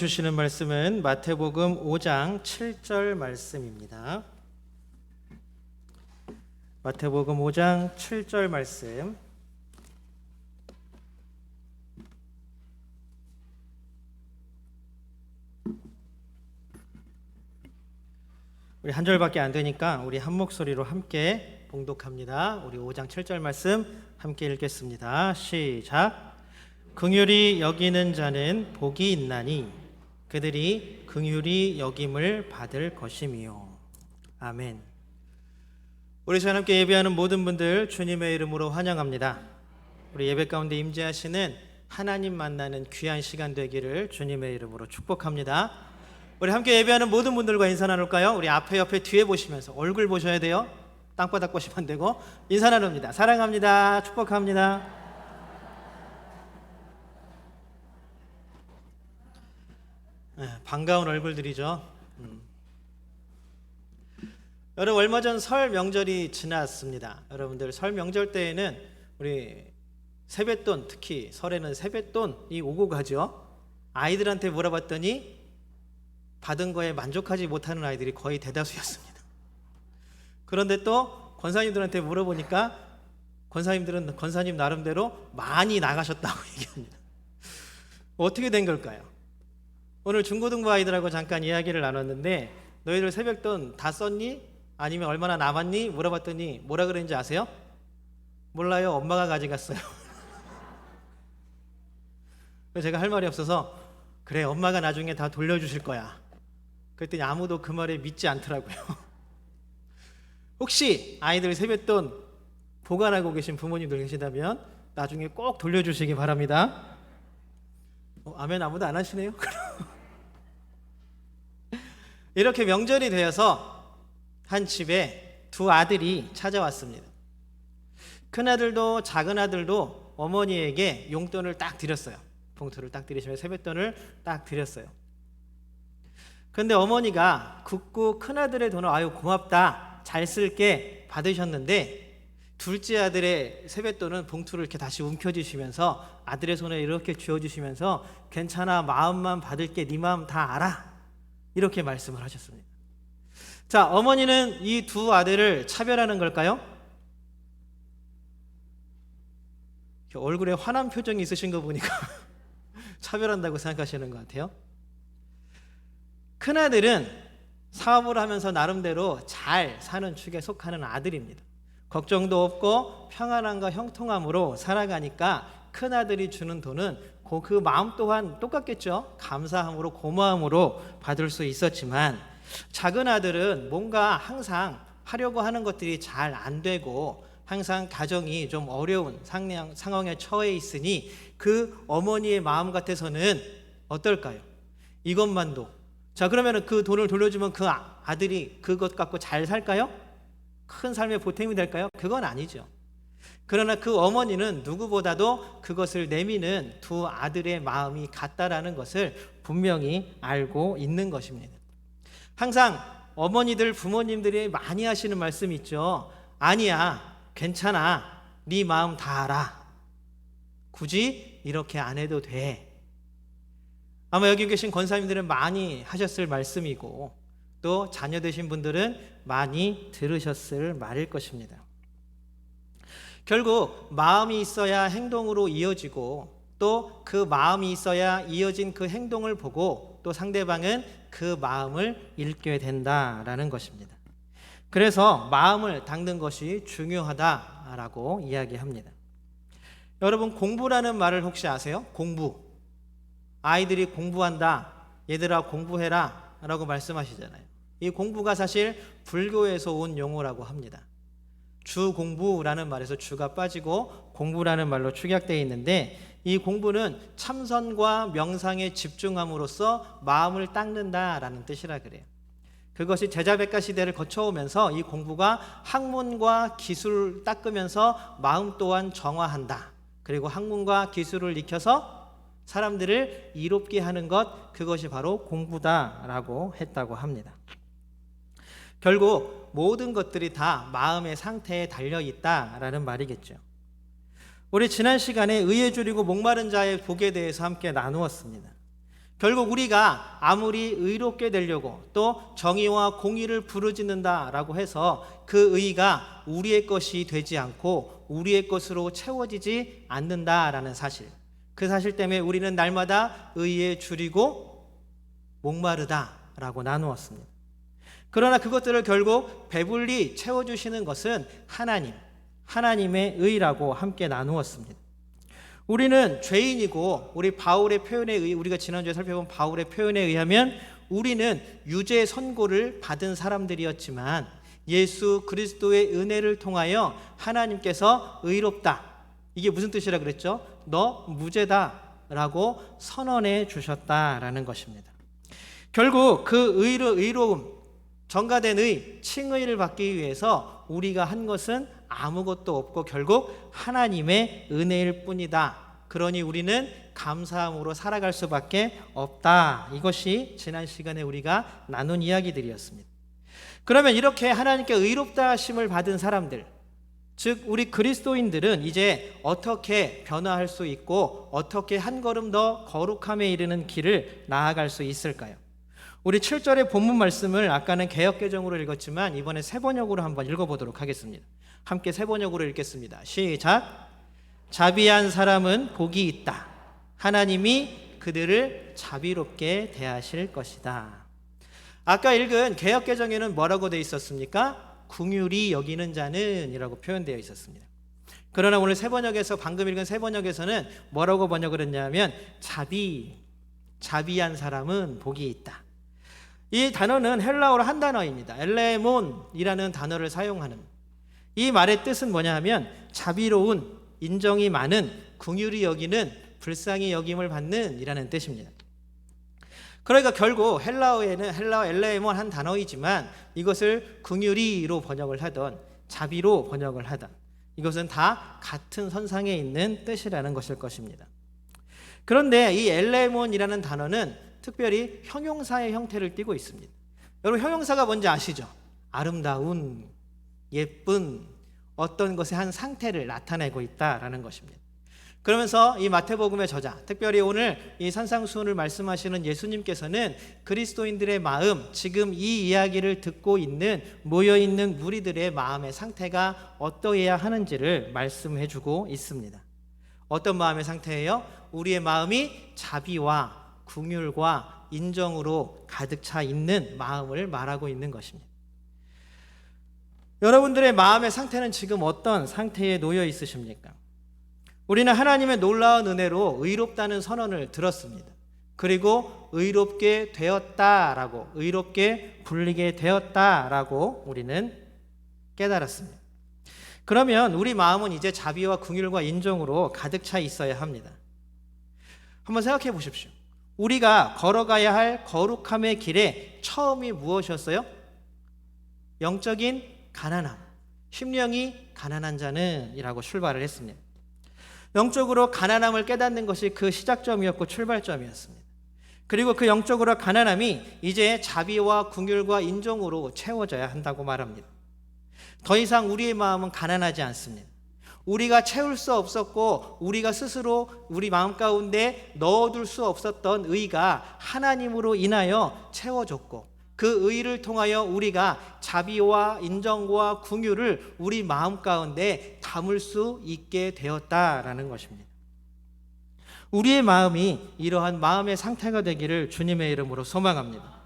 주시는 말씀은 마태복음 5장 7절 말씀입니다. 마태복음 5장 7절 말씀. 우리 한 절밖에 안 되니까 우리 한 목소리로 함께 봉독합니다. 우리 5장 7절 말씀 함께 읽겠습니다. 시작. 긍휼히 여기는 자는 복이 있나니 그들이 긍휼히 여김을 받을 것임이요. 아멘. 우리 시간 함께 예배하는 모든 분들 주님의 이름으로 환영합니다. 우리 예배 가운데 임재하시는 하나님 만나는 귀한 시간 되기를 주님의 이름으로 축복합니다. 우리 함께 예배하는 모든 분들과 인사 나눌까요? 우리 앞에 옆에 뒤에 보시면서 얼굴 보셔야 돼요. 땅바닥 보시면 안 되고 인사 나눕니다. 사랑합니다. 축복합니다. 반가운 얼굴들이죠. 여러분, 얼마 전 설 명절이 지났습니다. 여러분들 설 명절 때에는 우리 세뱃돈, 특히 설에는 세뱃돈이 오고 가죠. 아이들한테 물어봤더니 받은 거에 만족하지 못하는 아이들이 거의 대다수였습니다. 그런데 또 권사님들한테 물어보니까 권사님들은 권사님 나름대로 많이 나가셨다고 얘기합니다. 어떻게 된 걸까요? 오늘 중고등부 아이들하고 잠깐 이야기를 나눴는데 너희들 세뱃돈 다 썼니? 아니면 얼마나 남았니? 물어봤더니 뭐라 그랬는지 아세요? 몰라요. 엄마가 가져갔어요. 그래서 제가 할 말이 없어서 그래, 엄마가 나중에 다 돌려주실 거야. 그랬더니 아무도 그 말에 믿지 않더라고요. 혹시 아이들 세뱃돈 보관하고 계신 부모님들 계시다면 나중에 꼭 돌려주시기 바랍니다. 아멘 아무도 안 하시네요. 이렇게 명절이 되어서 한 집에 두 아들이 찾아왔습니다. 큰아들도 작은아들도 어머니에게 용돈을 딱 드렸어요. 봉투를 딱 드리시면 세뱃돈을 딱 드렸어요. 그런데 어머니가 굳고 큰아들의 돈을 아유 고맙다 잘 쓸게 받으셨는데 둘째 아들의 세뱃돈은 봉투를 이렇게 다시 움켜쥐시면서 아들의 손에 이렇게 쥐어주시면서 괜찮아, 마음만 받을게, 네 마음 다 알아, 이렇게 말씀을 하셨습니다. 자, 어머니는 이 두 아들을 차별하는 걸까요? 얼굴에 화난 표정이 있으신 거 보니까 차별한다고 생각하시는 것 같아요. 큰아들은 사업을 하면서 나름대로 잘 사는 축에 속하는 아들입니다. 걱정도 없고 평안함과 형통함으로 살아가니까 큰아들이 주는 돈은 그 마음 또한 똑같겠죠. 감사함으로 고마움으로 받을 수 있었지만 작은아들은 뭔가 항상 하려고 하는 것들이 잘 안 되고 항상 가정이 좀 어려운 상황에 처해 있으니 그 어머니의 마음 같아서는 어떨까요? 이것만도 자, 그러면 그 돈을 돌려주면 그 아들이 그것 갖고 잘 살까요? 큰 삶의 보탬이 될까요? 그건 아니죠. 그러나 그 어머니는 누구보다도 그것을 내미는 두 아들의 마음이 같다라는 것을 분명히 알고 있는 것입니다. 항상 어머니들, 부모님들이 많이 하시는 말씀 있죠. 아니야, 괜찮아, 네 마음 다 알아. 굳이 이렇게 안 해도 돼. 아마 여기 계신 권사님들은 많이 하셨을 말씀이고 또 자녀 되신 분들은 많이 들으셨을 말일 것입니다. 결국 마음이 있어야 행동으로 이어지고 또 그 마음이 있어야 이어진 그 행동을 보고 또 상대방은 그 마음을 읽게 된다라는 것입니다. 그래서 마음을 닦는 것이 중요하다라고 이야기합니다. 여러분, 공부라는 말을 혹시 아세요? 공부. 아이들이 공부한다, 얘들아 공부해라 라고 말씀하시잖아요. 이 공부가 사실 불교에서 온 용어라고 합니다. 주공부라는 말에서 주가 빠지고 공부라는 말로 축약되어 있는데 이 공부는 참선과 명상에 집중함으로써 마음을 닦는다라는 뜻이라 그래요. 그것이 제자백가 시대를 거쳐오면서 이 공부가 학문과 기술을 닦으면서 마음 또한 정화한다. 그리고 학문과 기술을 익혀서 사람들을 이롭게 하는 것, 그것이 바로 공부다라고 했다고 합니다. 결국 모든 것들이 다 마음의 상태에 달려있다라는 말이겠죠. 우리 지난 시간에 의에 줄이고 목마른 자의 복에 대해서 함께 나누었습니다. 결국 우리가 아무리 의롭게 되려고 또 정의와 공의를 부르짖는다라고 해서 그 의가 우리의 것이 되지 않고 우리의 것으로 채워지지 않는다라는 사실, 그 사실 때문에 우리는 날마다 의에 줄이고 목마르다라고 나누었습니다. 그러나 그것들을 결국 배불리 채워주시는 것은 하나님의 의라고 함께 나누었습니다. 우리는 죄인이고 우리 바울의 표현에 우리가 지난주에 살펴본 바울의 표현에 의하면 우리는 유죄 선고를 받은 사람들이었지만 예수 그리스도의 은혜를 통하여 하나님께서 의롭다, 이게 무슨 뜻이라 그랬죠? 너 무죄다 라고 선언해 주셨다라는 것입니다. 결국 그 의로움, 전가된 의, 칭의를 받기 위해서 우리가 한 것은 아무것도 없고 결국 하나님의 은혜일 뿐이다. 그러니 우리는 감사함으로 살아갈 수밖에 없다. 이것이 지난 시간에 우리가 나눈 이야기들이었습니다. 그러면 이렇게 하나님께 의롭다 하심을 받은 사람들, 즉 우리 그리스도인들은 이제 어떻게 변화할 수 있고 어떻게 한 걸음 더 거룩함에 이르는 길을 나아갈 수 있을까요? 우리 7절의 본문 말씀을 아까는 개역개정으로 읽었지만 이번에 세번역으로 한번 읽어보도록 하겠습니다. 함께 세번역으로 읽겠습니다. 시작. 자비한 사람은 복이 있다. 하나님이 그들을 자비롭게 대하실 것이다. 아까 읽은 개역개정에는 뭐라고 되어 있었습니까? 긍휼히 여기는 자는 이라고 표현되어 있었습니다. 그러나 오늘 세번역에서, 방금 읽은 세번역에서는 뭐라고 번역을 했냐면 자비한 사람은 복이 있다. 이 단어는 헬라어로 한 단어입니다. 엘레몬이라는 단어를 사용하는, 이 말의 뜻은 뭐냐 하면 자비로운, 인정이 많은, 긍휼히 여기는, 불쌍히 여김을 받는 이라는 뜻입니다. 그러니까 결국 헬라어에는 헬라어 엘레몬 한 단어이지만 이것을 긍휼히로 번역을 하던 자비로 번역을 하던 이것은 다 같은 선상에 있는 뜻이라는 것일 것입니다. 그런데 이 엘레몬이라는 단어는 특별히 형용사의 형태를 띠고 있습니다. 여러분, 형용사가 뭔지 아시죠? 아름다운, 예쁜 어떤 것의 한 상태를 나타내고 있다라는 것입니다. 그러면서 이 마태복음의 저자, 특별히 오늘 이 산상수훈을 말씀하시는 예수님께서는 그리스도인들의 마음, 지금 이 이야기를 듣고 있는, 모여있는 무리들의 마음의 상태가 어떠해야 하는지를 말씀해주고 있습니다. 어떤 마음의 상태예요? 우리의 마음이 자비와 긍휼과 인정으로 가득 차 있는 마음을 말하고 있는 것입니다. 여러분들의 마음의 상태는 지금 어떤 상태에 놓여 있으십니까? 우리는 하나님의 놀라운 은혜로 의롭다는 선언을 들었습니다. 그리고 의롭게 되었다라고, 의롭게 불리게 되었다라고 우리는 깨달았습니다. 그러면 우리 마음은 이제 자비와 긍휼과 인정으로 가득 차 있어야 합니다. 한번 생각해 보십시오. 우리가 걸어가야 할 거룩함의 길에 처음이 무엇이었어요? 영적인 가난함, 심령이 가난한 자는 이라고 출발을 했습니다. 영적으로 가난함을 깨닫는 것이 그 시작점이었고 출발점이었습니다. 그리고 그 영적으로 가난함이 이제 자비와 긍휼과 인정으로 채워져야 한다고 말합니다. 더 이상 우리의 마음은 가난하지 않습니다. 우리가 채울 수 없었고 우리가 스스로 우리 마음 가운데 넣어둘 수 없었던 의가 하나님으로 인하여 채워졌고 그 의를 통하여 우리가 자비와 인정과 긍휼을 우리 마음 가운데 담을 수 있게 되었다라는 것입니다. 우리의 마음이 이러한 마음의 상태가 되기를 주님의 이름으로 소망합니다.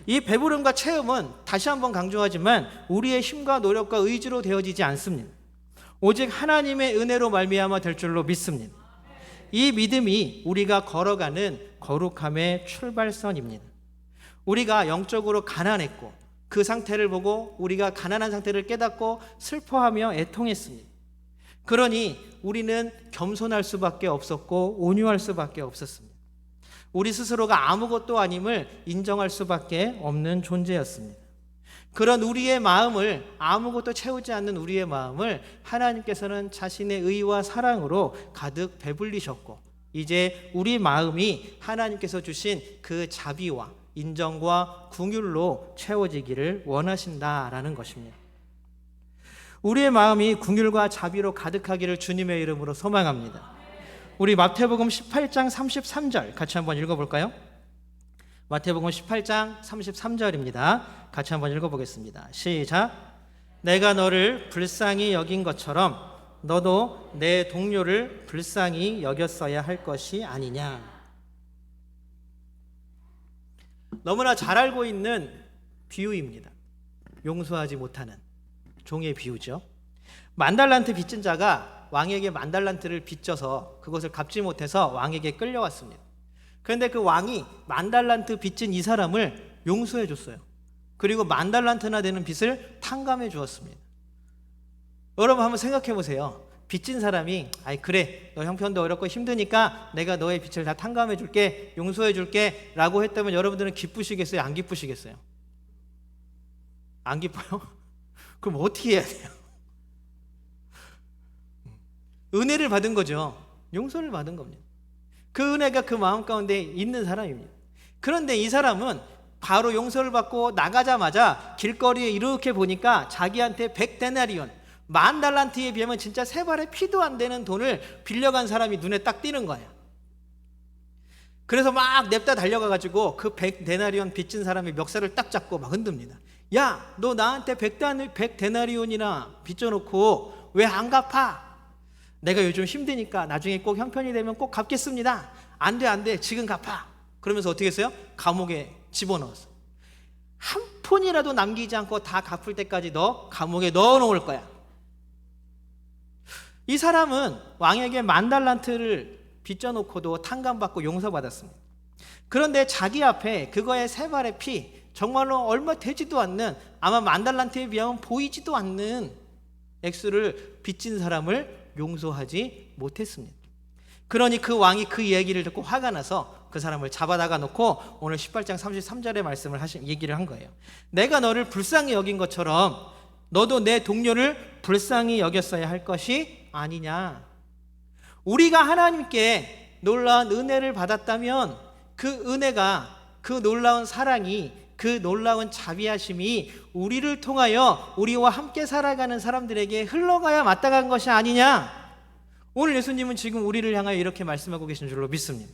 이 배부름과 체험은 다시 한번 강조하지만 우리의 힘과 노력과 의지로 되어지지 않습니다. 오직 하나님의 은혜로 말미암아 될 줄로 믿습니다. 이 믿음이 우리가 걸어가는 거룩함의 출발선입니다. 우리가 영적으로 가난했고 그 상태를 보고 우리가 가난한 상태를 깨닫고 슬퍼하며 애통했습니다. 그러니 우리는 겸손할 수밖에 없었고 온유할 수밖에 없었습니다. 우리 스스로가 아무것도 아님을 인정할 수밖에 없는 존재였습니다. 그런 우리의 마음을, 아무것도 채우지 않는 우리의 마음을 하나님께서는 자신의 의와 사랑으로 가득 배불리셨고 이제 우리 마음이 하나님께서 주신 그 자비와 인정과 긍휼로 채워지기를 원하신다라는 것입니다. 우리의 마음이 긍휼과 자비로 가득하기를 주님의 이름으로 소망합니다. 우리 마태복음 18장 33절 같이 한번 읽어볼까요? 마태복음 18장 33절입니다. 같이 한번 읽어보겠습니다. 시작. 내가 너를 불쌍히 여긴 것처럼 너도 내 동료를 불쌍히 여겼어야 할 것이 아니냐. 너무나 잘 알고 있는 비유입니다. 용서하지 못하는 종의 비유죠. 만달란트 빚진 자가 왕에게 만달란트를 빚져서 그것을 갚지 못해서 왕에게 끌려왔습니다. 그런데 그 왕이 만달란트 빚진 이 사람을 용서해 줬어요. 그리고 만달란트나 되는 빚을 탕감해 주었습니다. 여러분 한번 생각해 보세요. 빚진 사람이 아이 그래 너 형편도 어렵고 힘드니까 내가 너의 빚을 다 탕감해 줄게, 용서해 줄게 라고 했다면 여러분들은 기쁘시겠어요? 안 기쁘시겠어요? 안 기뻐요? 그럼 어떻게 해야 돼요? 은혜를 받은 거죠. 용서를 받은 겁니다. 그 은혜가 그 마음 가운데 있는 사람입니다. 그런데 이 사람은 바로 용서를 받고 나가자마자 길거리에 이렇게 보니까 자기한테 100데나리온, 10,000달란트에 비하면 진짜 세 발의 피도 안 되는 돈을 빌려간 사람이 눈에 딱 띄는 거예요. 그래서 막 냅다 달려가가지고 그 100데나리온 빚진 사람의 멱살을 딱 잡고 막 흔듭니다. 야, 너 나한테 100데나리온이나 빚져놓고 왜 안 갚아? 내가 요즘 힘드니까 나중에 꼭 형편이 되면 꼭 갚겠습니다. 안 돼, 지금 갚아. 그러면서 어떻게 했어요? 감옥에 집어넣었어요. 한 푼이라도 남기지 않고 다 갚을 때까지 너 감옥에 넣어놓을 거야. 이 사람은 왕에게 10,000달란트를 빚져놓고도 탕감받고 용서받았습니다. 그런데 자기 앞에 그거의 세 발의 피, 정말로 얼마 되지도 않는, 아마 10,000달란트에 비하면 보이지도 않는 액수를 빚진 사람을 용서하지 못했습니다. 그러니 그 왕이 그 얘기를 듣고 화가 나서 그 사람을 잡아다가 놓고 오늘 18장 33절의 말씀을 얘기를 한 거예요. 내가 너를 불쌍히 여긴 것처럼 너도 내 동료를 불쌍히 여겼어야 할 것이 아니냐. 우리가 하나님께 놀라운 은혜를 받았다면 그 은혜가, 그 놀라운 사랑이, 그 놀라운 자비하심이 우리를 통하여 우리와 함께 살아가는 사람들에게 흘러가야 마땅한 것이 아니냐. 오늘 예수님은 지금 우리를 향하여 이렇게 말씀하고 계신 줄로 믿습니다.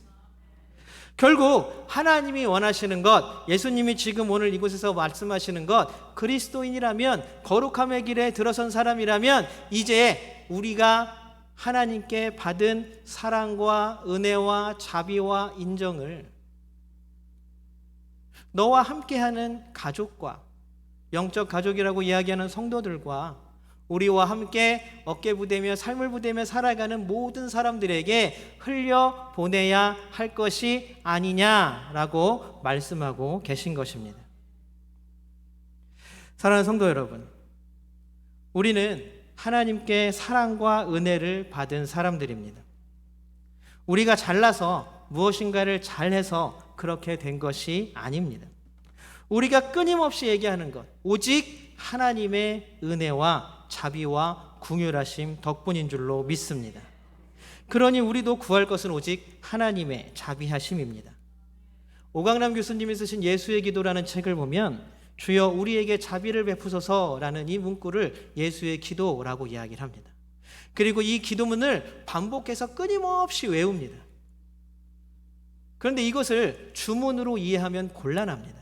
결국 하나님이 원하시는 것, 예수님이 지금 오늘 이곳에서 말씀하시는 것, 그리스도인이라면, 거룩함의 길에 들어선 사람이라면 이제 우리가 하나님께 받은 사랑과 은혜와 자비와 인정을 너와 함께하는 가족과, 영적 가족이라고 이야기하는 성도들과, 우리와 함께 어깨 부대며 삶을 부대며 살아가는 모든 사람들에게 흘려보내야 할 것이 아니냐라고 말씀하고 계신 것입니다. 사랑하는 성도 여러분, 우리는 하나님께 사랑과 은혜를 받은 사람들입니다. 우리가 잘나서 무엇인가를 잘해서 그렇게 된 것이 아닙니다. 우리가 끊임없이 얘기하는 것, 오직 하나님의 은혜와 자비와 긍휼하심 덕분인 줄로 믿습니다. 그러니 우리도 구할 것은 오직 하나님의 자비하심입니다. 오강남 교수님이 쓰신 예수의 기도라는 책을 보면 주여 우리에게 자비를 베푸소서라는 이 문구를 예수의 기도라고 이야기를 합니다. 그리고 이 기도문을 반복해서 끊임없이 외웁니다. 그런데 이것을 주문으로 이해하면 곤란합니다.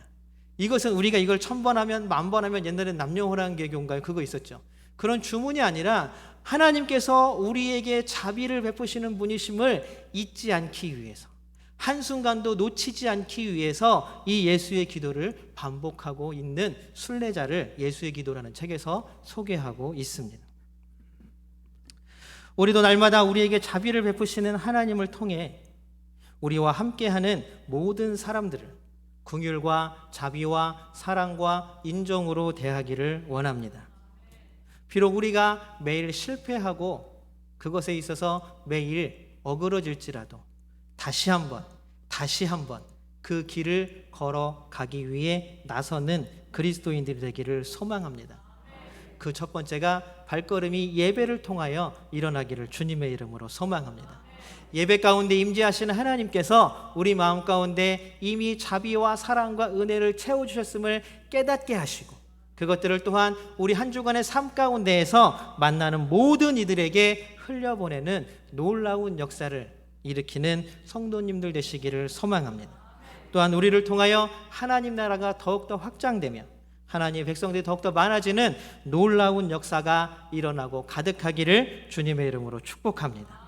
이것은 우리가 이걸 1000번 하면 10,000번 하면, 옛날에 남녀호랑개교인가요? 그거 있었죠. 그런 주문이 아니라 하나님께서 우리에게 자비를 베푸시는 분이심을 잊지 않기 위해서, 한순간도 놓치지 않기 위해서 이 예수의 기도를 반복하고 있는 순례자를 예수의 기도라는 책에서 소개하고 있습니다. 우리도 날마다 우리에게 자비를 베푸시는 하나님을 통해 우리와 함께하는 모든 사람들을 긍휼과 자비와 사랑과 인정으로 대하기를 원합니다. 비록 우리가 매일 실패하고 그것에 있어서 매일 어그러질지라도 다시 한번 그 길을 걸어가기 위해 나서는 그리스도인들이 되기를 소망합니다. 그 첫 번째가 발걸음이 예배를 통하여 일어나기를 주님의 이름으로 소망합니다. 예배 가운데 임재하시는 하나님께서 우리 마음 가운데 이미 자비와 사랑과 은혜를 채워주셨음을 깨닫게 하시고, 그것들을 또한 우리 한 주간의 삶 가운데에서 만나는 모든 이들에게 흘려보내는 놀라운 역사를 일으키는 성도님들 되시기를 소망합니다. 또한 우리를 통하여 하나님 나라가 더욱더 확장되며 하나님의 백성들이 더욱더 많아지는 놀라운 역사가 일어나고 가득하기를 주님의 이름으로 축복합니다.